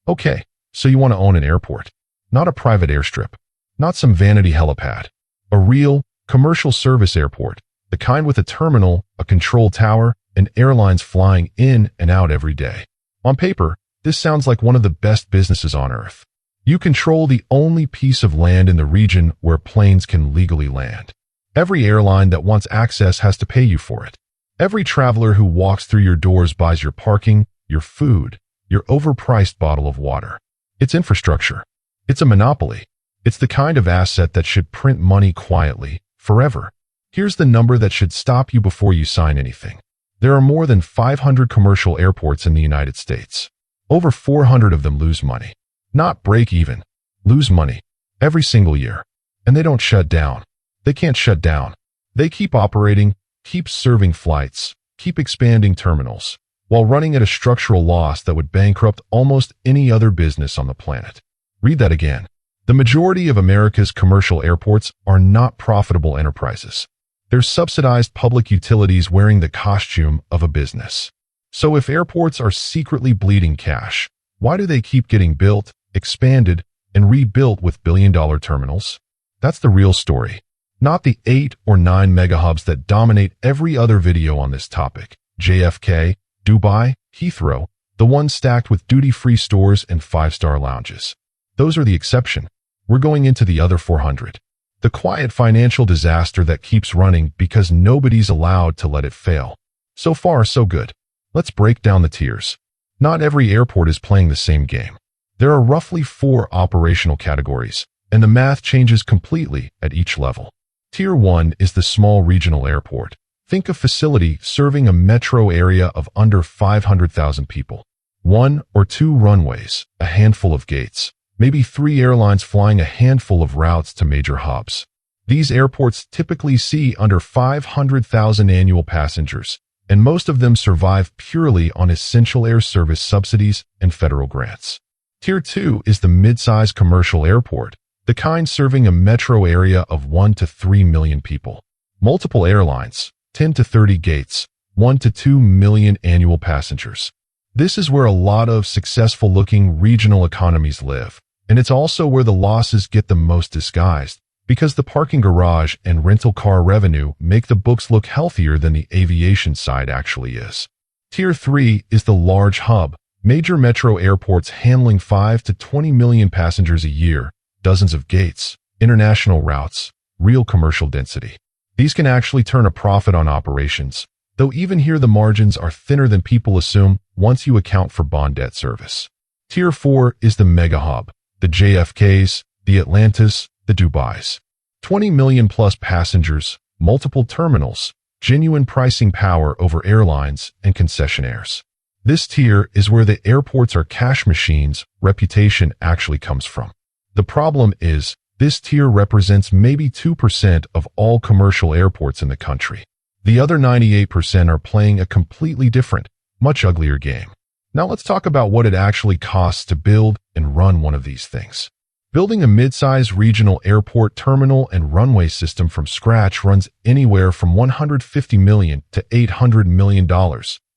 Okay, so you want to own an airport. Not a private airstrip. Not some vanity helipad. A real, commercial service airport. The kind with a terminal, a control tower, and airlines flying in and out every day. On paper, this sounds like one of the best businesses on Earth. You control the only piece of land in the region where planes can legally land. Every airline that wants access has to pay you for it. Every traveler who walks through your doors buys your parking, your food, your overpriced bottle of water. It's infrastructure. It's a monopoly. It's the kind of asset that should print money quietly, forever. Here's the number that should stop you before you sign anything. There are more than 500 commercial airports in the United States. Over 400 of them lose money. Not break even. Lose money. Every single year. And they don't shut down. They can't shut down. They keep operating, keep serving flights, keep expanding terminals, while running at a structural loss that would bankrupt almost any other business on the planet. Read that again. The majority of America's commercial airports are not profitable enterprises. They're subsidized public utilities wearing the costume of a business. So if airports are secretly bleeding cash, why do they keep getting built, expanded, and rebuilt with billion-dollar terminals? That's the real story. Not the 8 or 9 mega hubs that dominate every other video on this topic. JFK, Dubai, Heathrow, the ones stacked with duty-free stores and 5-star lounges. Those are the exception. We're going into the other 400. The quiet financial disaster that keeps running because nobody's allowed to let it fail. So far, so good. Let's break down the tiers. Not every airport is playing the same game. There are roughly 4 operational categories, and the math changes completely at each level. Tier 1 is the small regional airport. Think a facility serving a metro area of under 500,000 people. 1 or 2 runways, a handful of gates, maybe 3 airlines flying a handful of routes to major hubs. These airports typically see under 500,000 annual passengers, and most of them survive purely on essential air service subsidies and federal grants. Tier 2 is the mid-size commercial airport, the kind serving a metro area of 1 to 3 million people. Multiple airlines, 10 to 30 gates, 1 to 2 million annual passengers. This is where a lot of successful-looking regional economies live, and it's also where the losses get the most disguised, because the parking garage and rental car revenue make the books look healthier than the aviation side actually is. Tier 3 is the large hub, major metro airports handling 5 to 20 million passengers a year, dozens of gates, international routes, real commercial density. These can actually turn a profit on operations, though even here the margins are thinner than people assume once you account for bond debt service. Tier 4 is the mega hub, the JFKs, the Atlantas, the Dubais. 20 million plus passengers, multiple terminals, genuine pricing power over airlines and concessionaires. This tier is where the airports are cash machines, reputation actually comes from. The problem is, this tier represents maybe 2% of all commercial airports in the country. The other 98% are playing a completely different, much uglier game. Now let's talk about what it actually costs to build and run one of these things. Building a mid-size regional airport terminal and runway system from scratch runs anywhere from $150 million to $800 million,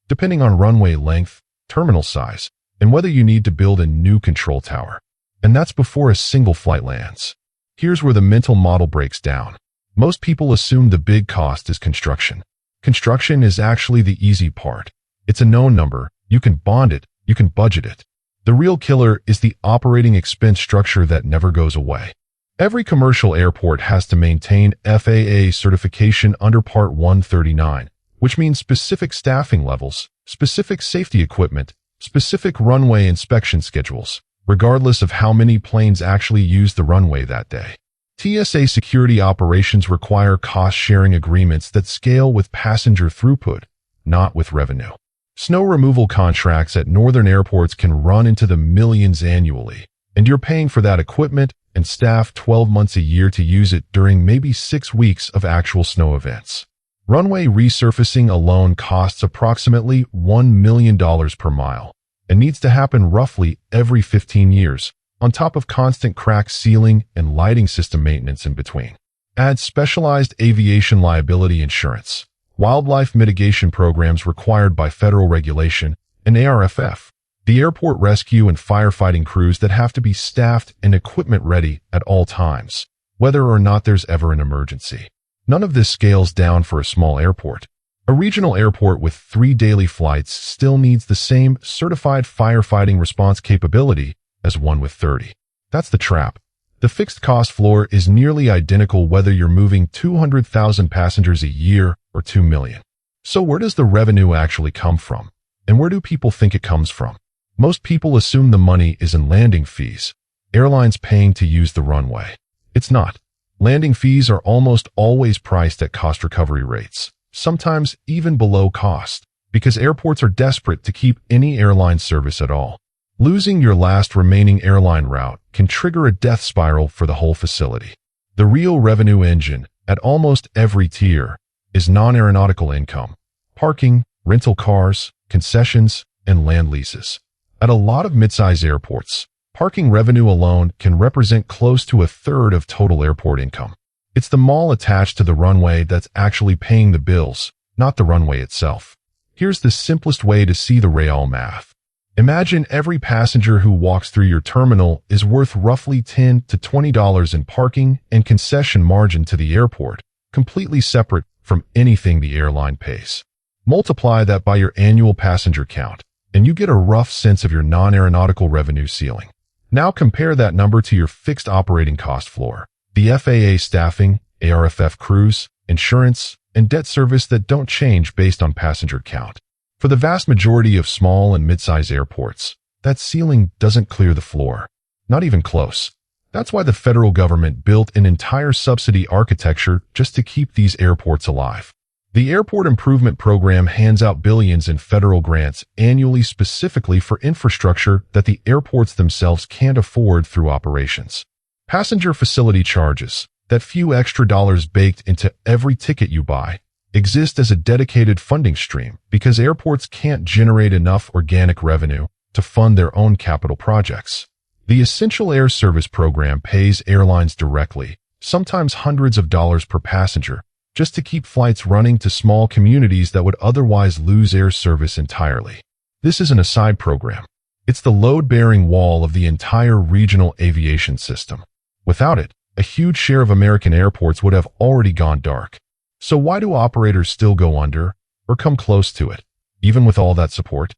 depending on runway length, terminal size, and whether you need to build a new control tower. And that's before a single flight lands. Here's where the mental model breaks down. Most people assume the big cost is construction. Construction is actually the easy part. It's a known number. You can bond it. You can budget it. The real killer is the operating expense structure that never goes away. Every commercial airport has to maintain FAA certification under Part 139, which means specific staffing levels, specific safety equipment, specific runway inspection schedules, regardless of how many planes actually use the runway that day. TSA security operations require cost-sharing agreements that scale with passenger throughput, not with revenue. Snow removal contracts at northern airports can run into the millions annually, and you're paying for that equipment and staff 12 months a year to use it during maybe 6 weeks of actual snow events. Runway resurfacing alone costs approximately $1 million per mile, and needs to happen roughly every 15 years, on top of constant crack sealing and lighting system maintenance in between. Add specialized aviation liability insurance, wildlife mitigation programs required by federal regulation, and ARFF, The airport rescue and firefighting crews that have to be staffed and equipment ready at all times, whether or not there's ever an emergency. None of this scales down for a small airport. A regional airport with 3 daily flights still needs the same certified firefighting response capability as one with 30. That's the trap. The fixed cost floor is nearly identical whether you're moving 200,000 passengers a year or 2 million. So where does the revenue actually come from? And where do people think it comes from? Most people assume the money is in landing fees, airlines paying to use the runway. It's not. Landing fees are almost always priced at cost recovery rates, sometimes even below cost, because airports are desperate to keep any airline service at all. Losing your last remaining airline route can trigger a death spiral for the whole facility. The real revenue engine, at almost every tier, is non-aeronautical income: parking, rental cars, concessions, and land leases. At a lot of mid-size airports, parking revenue alone can represent close to 1/3 of total airport income. It's the mall attached to the runway that's actually paying the bills, not the runway itself. Here's the simplest way to see the real math. Imagine every passenger who walks through your terminal is worth roughly $10 to $20 in parking and concession margin to the airport, completely separate from anything the airline pays. Multiply that by your annual passenger count, and you get a rough sense of your non-aeronautical revenue ceiling. Now compare that number to your fixed operating cost floor: the FAA staffing, ARFF crews, insurance, and debt service that don't change based on passenger count. For the vast majority of small and mid-size airports, that ceiling doesn't clear the floor. Not even close. That's why the federal government built an entire subsidy architecture just to keep these airports alive. The Airport Improvement Program hands out billions in federal grants annually specifically for infrastructure that the airports themselves can't afford through operations. Passenger facility charges, that few extra dollars baked into every ticket you buy, exist as a dedicated funding stream because airports can't generate enough organic revenue to fund their own capital projects. The Essential Air Service Program pays airlines directly, sometimes hundreds of dollars per passenger, just to keep flights running to small communities that would otherwise lose air service entirely. This isn't a side program. It's the load-bearing wall of the entire regional aviation system. Without it, a huge share of American airports would have already gone dark. So why do operators still go under, or come close to it, even with all that support?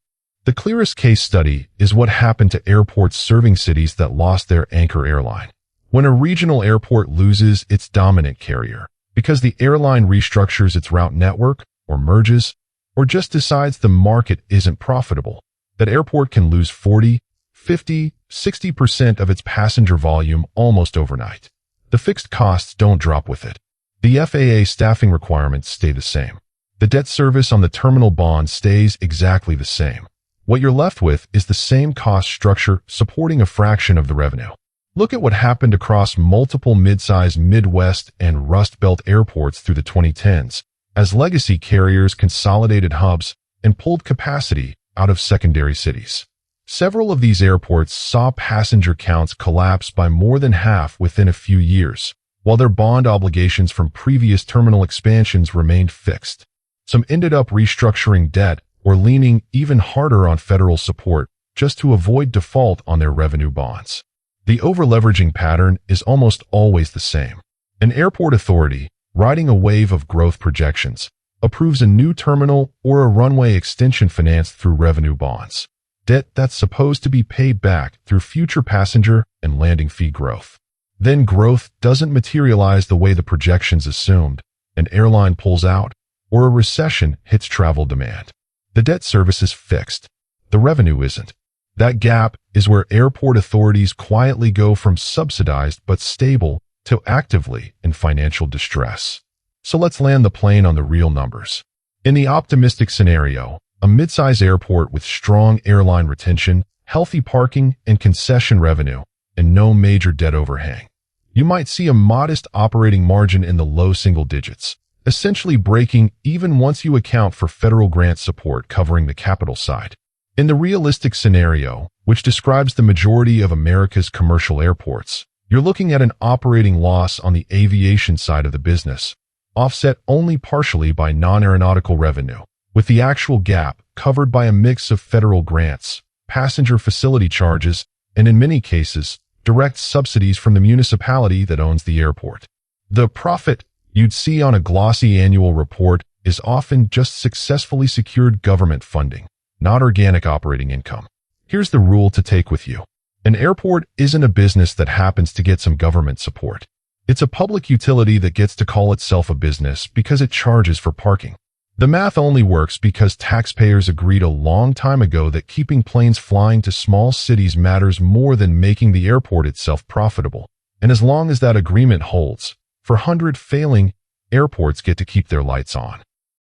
The clearest case study is what happened to airports serving cities that lost their anchor airline. When a regional airport loses its dominant carrier, because the airline restructures its route network, or merges, or just decides the market isn't profitable, that airport can lose 40, 50, 60% of its passenger volume almost overnight. The fixed costs don't drop with it. The FAA staffing requirements stay the same. The debt service on the terminal bond stays exactly the same. What you're left with is the same cost structure supporting a fraction of the revenue. Look at what happened across multiple mid-sized Midwest and Rust Belt airports through the 2010s, as legacy carriers consolidated hubs and pulled capacity out of secondary cities. Several of these airports saw passenger counts collapse by more than half within a few years, while their bond obligations from previous terminal expansions remained fixed. Some ended up restructuring debt or leaning even harder on federal support just to avoid default on their revenue bonds. The over-leveraging pattern is almost always the same. An airport authority, riding a wave of growth projections, approves a new terminal or a runway extension financed through revenue bonds, debt that's supposed to be paid back through future passenger and landing fee growth. Then growth doesn't materialize the way the projections assumed, an airline pulls out, or a recession hits travel demand. The debt service is fixed. The revenue isn't. That gap is where airport authorities quietly go from subsidized but stable to actively in financial distress. So let's land the plane on the real numbers. In the optimistic scenario, a mid-size airport with strong airline retention, healthy parking and concession revenue, and no major debt overhang. You might see a modest operating margin in the low single digits, essentially breaking even once you account for federal grant support covering the capital side. In the realistic scenario, which describes the majority of America's commercial airports, you're looking at an operating loss on the aviation side of the business, offset only partially by non-aeronautical revenue, with the actual gap covered by a mix of federal grants, passenger facility charges, and in many cases, direct subsidies from the municipality that owns the airport. The profit you'd see on a glossy annual report is often just successfully secured government funding, not organic operating income. Here's the rule to take with you. An airport isn't a business that happens to get some government support. It's a public utility that gets to call itself a business because it charges for parking. The math only works because taxpayers agreed a long time ago that keeping planes flying to small cities matters more than making the airport itself profitable. And as long as that agreement holds, for 100 failing, airports get to keep their lights on.